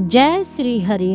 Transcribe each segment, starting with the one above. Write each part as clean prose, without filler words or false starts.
जय श्री हरि।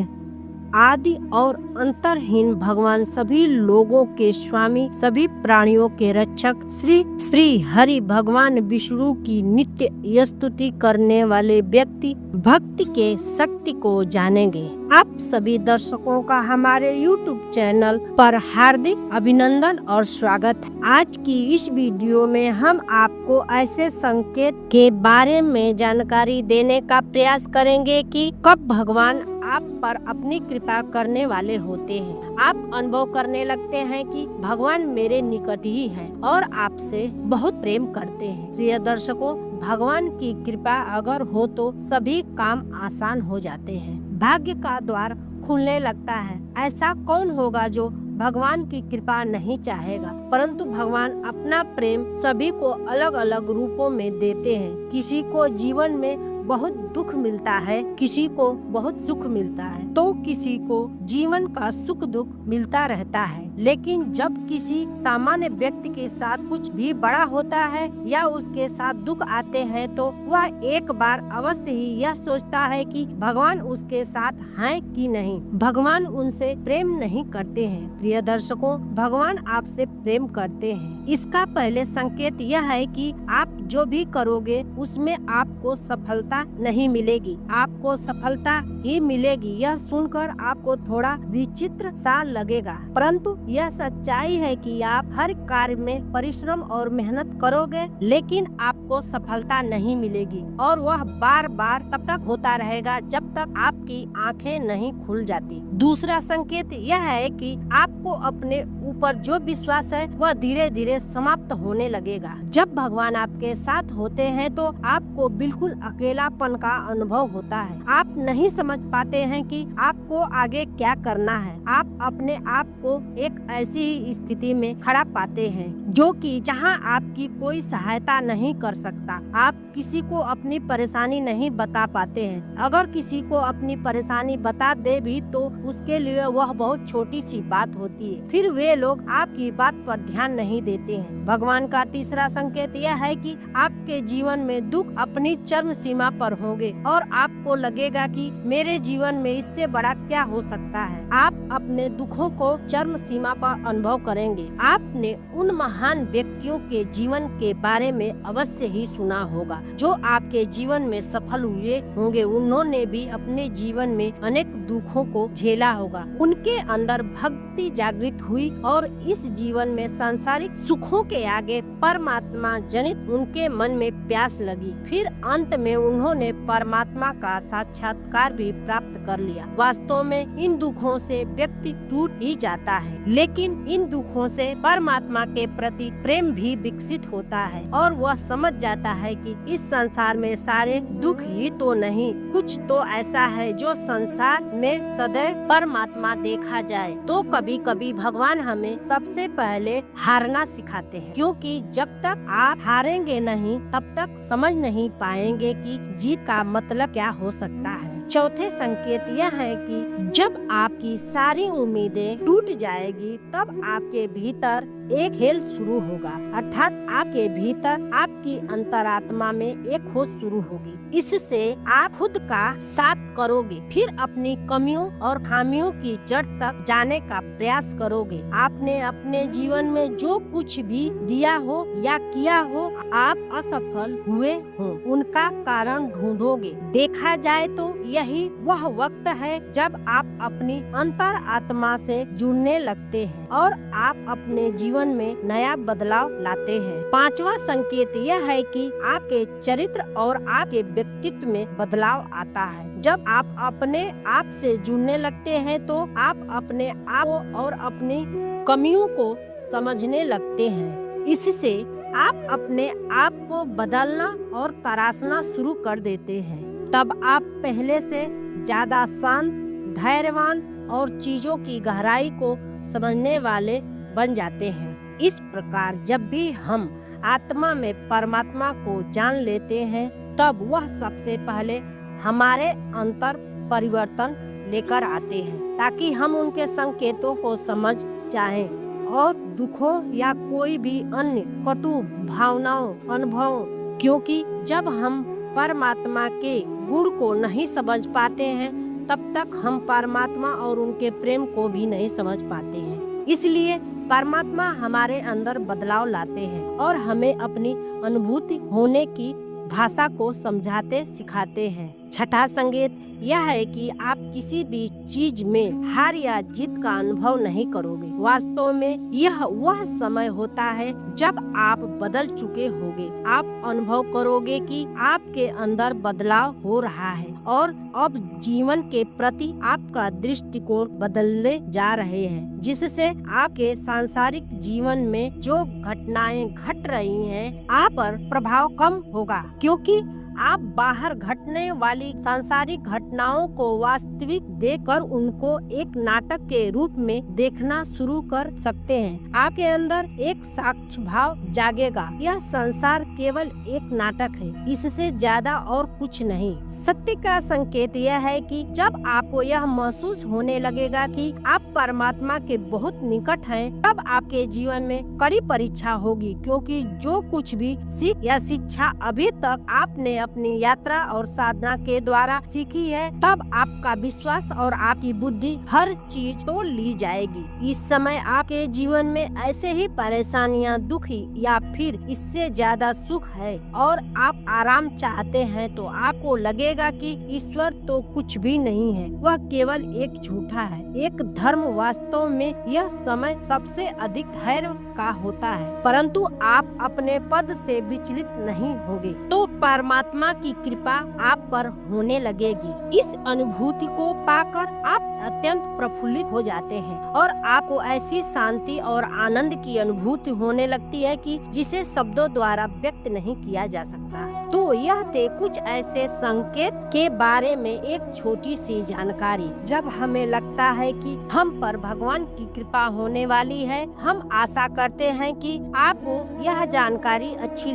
आदि और अंतरहीन भगवान सभी लोगों के स्वामी, सभी प्राणियों के रक्षक श्री श्री हरि भगवान विष्णु की नित्य स्तुति करने वाले व्यक्ति भक्ति के शक्ति को जानेंगे। आप सभी दर्शकों का हमारे YouTube चैनल पर हार्दिक अभिनंदन और स्वागत है। आज की इस वीडियो में हम आपको ऐसे संकेत के बारे में जानकारी देने का प्रयास करेंगे कि कब भगवान आप पर अपनी कृपा करने वाले होते हैं। आप अनुभव करने लगते हैं कि भगवान मेरे निकट ही हैं और आपसे बहुत प्रेम करते हैं। प्रिय दर्शकों, भगवान की कृपा अगर हो तो सभी काम आसान हो जाते हैं, भाग्य का द्वार खुलने लगता है। ऐसा कौन होगा जो भगवान की कृपा नहीं चाहेगा, परंतु भगवान अपना प्रेम सभी को अलग अलग रूपों में देते हैं। किसी को जीवन में बहुत दुख मिलता है, किसी को बहुत सुख मिलता है, तो किसी को जीवन का सुख दुख मिलता रहता है। लेकिन जब किसी सामान्य व्यक्ति के साथ कुछ भी बड़ा होता है या उसके साथ दुख आते हैं तो वह एक बार अवश्य ही यह सोचता है कि भगवान उसके साथ हैं कि नहीं। भगवान उनसे प्रेम नहीं करते हैं। प्रिय दर्शकों, भगवान आपसे प्रेम करते हैं। इसका पहले संकेत यह है कि आप जो भी करोगे उसमें आपको सफलता नहीं मिलेगी, आपको सफलता ही मिलेगी। यह सुनकर आपको थोड़ा विचित्र सा लगेगा, परंतु यह सच्चाई है कि आप हर कार्य में परिश्रम और मेहनत करोगे लेकिन आपको सफलता नहीं मिलेगी, और वह बार बार तब तक होता रहेगा जब तक आपकी आंखें नहीं खुल जाती। दूसरा संकेत यह है कि आपको अपने ऊपर जो विश्वास है वह धीरे धीरे समाप्त होने लगेगा। जब भगवान आपके साथ होते हैं तो आपको बिल्कुल अकेलापन का अनुभव होता है। आप नहीं समझ पाते हैं कि आपको आगे क्या करना है। आप अपने आप को एक ऐसी ही स्थिति में खड़ा पाते हैं जो कि जहां आपकी कोई सहायता नहीं कर सकता। आप किसी को अपनी परेशानी नहीं बता पाते हैं। अगर किसी को अपनी परेशानी बता दे भी तो उसके लिए वह बहुत छोटी सी बात होती है, फिर वे लोग आपकी बात पर ध्यान नहीं देते हैं। भगवान का तीसरा संकेत यह है कि आपके जीवन में दुख अपनी चरम सीमा पर होंगे और आपको लगेगा कि मेरे जीवन में इससे बड़ा क्या हो सकता है। आप अपने दुखों को चरम सीमा पर अनुभव करेंगे। आपने उन महान व्यक्तियों के जीवन के बारे में अवश्य ही सुना होगा जो आपके जीवन में सफल हुए होंगे। उन्होंने भी अपने जीवन में अनेक दुखों को झेला होगा। उनके अंदर भक्ति जागृत हुई और इस जीवन में सांसारिक सुखों के आगे परमात्मा जनित उनके मन में प्यास लगी। फिर अंत में उन्होंने परमात्मा का साक्षात्कार भी प्राप्त कर लिया। वास्तव में इन दुखों से व्यक्ति टूट ही जाता है, लेकिन इन दुखों से परमात्मा के प्रति प्रेम भी विकसित होता है और वह समझ जाता है कि इस संसार में सारे दुख ही तो नहीं, कुछ तो ऐसा है जो संसार में सदैव परमात्मा देखा जाए। तो कभी कभी भगवान हमें सबसे पहले हारना सिखाते हैं, क्योंकि जब तक आप हारेंगे नहीं तब तक समझ नहीं पाएंगे कि जीत का मतलब क्या हो सकता है। चौथे संकेत यह है कि जब आपकी सारी उम्मीदें टूट जाएगी तब आपके भीतर एक खेल शुरू होगा, अर्थात आपके भीतर आपकी अंतरात्मा में एक खोज शुरू होगी। इससे आप खुद का साथ करोगे, फिर अपनी कमियों और खामियों की जड़ तक जाने का प्रयास करोगे। आपने अपने जीवन में जो कुछ भी दिया हो या किया हो, आप असफल हुए हो, उनका कारण ढूंढोगे। देखा जाए तो यही वह वक्त है जब आप अपनी अंतर आत्मा से जुड़ने लगते हैं और आप अपने जीवन में नया बदलाव लाते हैं। पांचवा संकेत यह है कि आपके चरित्र और आपके व्यक्तित्व में बदलाव आता है। जब आप अपने आप से जुड़ने लगते हैं तो आप अपने आप और अपनी कमियों को समझने लगते हैं। इससे आप अपने आप को बदलना और तराशना शुरू कर देते हैं। तब आप पहले से ज्यादा शांत, धैर्यवान और चीजों की गहराई को समझने वाले बन जाते हैं। इस प्रकार जब भी हम आत्मा में परमात्मा को जान लेते हैं तब वह सबसे पहले हमारे अंतर परिवर्तन लेकर आते हैं, ताकि हम उनके संकेतों को समझ जाएं और दुखों या कोई भी अन्य कटु भावनाओं अनुभवों, क्योंकि जब हम परमात्मा के गुण को नहीं समझ पाते हैं तब तक हम परमात्मा और उनके प्रेम को भी नहीं समझ पाते हैं। इसलिए परमात्मा हमारे अंदर बदलाव लाते हैं और हमें अपनी अनुभूति होने की भाषा को समझाते सिखाते हैं। छठा संकेत यह है कि आप किसी भी चीज में हार या जीत का अनुभव नहीं करोगे। वास्तव में यह वह समय होता है जब आप बदल चुके होगे। आप अनुभव करोगे कि आपके अंदर बदलाव हो रहा है और अब जीवन के प्रति आपका दृष्टिकोण बदलने जा रहे हैं, जिससे आपके सांसारिक जीवन में जो घटनाएं घट रही हैं, आप पर प्रभाव कम होगा, क्योंकि आप बाहर घटने वाली सांसारिक घटनाओं को वास्तविक देखकर उनको एक नाटक के रूप में देखना शुरू कर सकते हैं। आपके अंदर एक साक्ष्य भाव जागेगा। यह संसार केवल एक नाटक है, इससे ज्यादा और कुछ नहीं। सत्य का संकेत यह है कि जब आपको यह महसूस होने लगेगा कि आप परमात्मा के बहुत निकट हैं, तब आपके जीवन में कड़ी परीक्षा होगी, क्योंकि जो कुछ भी सीख या शिक्षा अभी तक आपने अपनी यात्रा और साधना के द्वारा सीखी है, तब आपका विश्वास और आपकी बुद्धि हर चीज तोड़ ली जाएगी। इस समय आपके जीवन में ऐसे ही परेशानियां, दुखी या फिर इससे ज्यादा सुख है और आप आराम चाहते हैं, तो आपको लगेगा कि ईश्वर तो कुछ भी नहीं है, वह केवल एक झूठा है, एक धर्म। वास्तव में यह समय सबसे अधिक धैर्य का होता है, परंतु आप अपने पद से विचलित नहीं होगे तो परमात्मा की कृपा आप पर होने लगेगी। इस अनुभूति को पाकर आप अत्यंत प्रफुल्लित हो जाते हैं और आपको ऐसी शांति और आनंद की अनुभूति होने लगती है कि जिसे शब्दों द्वारा व्यक्त नहीं किया जा सकता। तो यह थे कुछ ऐसे संकेत के बारे में एक छोटी सी जानकारी। जब हमें लगता है कि हम पर भगवान की कृपा होने वाली है, हम आशा करते हैं कि आपको यह जानकारी अच्छी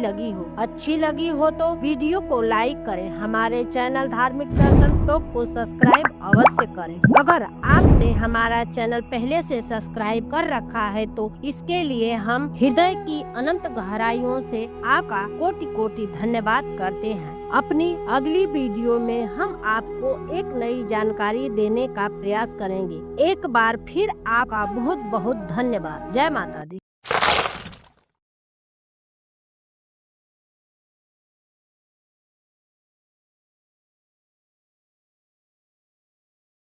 लगी हो तो वीडियो को लाइक करें, हमारे चैनल धार्मिक दर्शन टॉक को सब्सक्राइब अवश्य करें। अगर आपने हमारा चैनल पहले से सब्सक्राइब कर रखा है तो इसके लिए हम हृदय की अनंत गहराइयों से आपका कोटि-कोटि धन्यवाद करते हैं। अपनी अगली वीडियो में हम आपको एक नई जानकारी देने का प्रयास करेंगे। एक बार फिर आपका बहुत बहुत धन्यवाद। जय माता दी।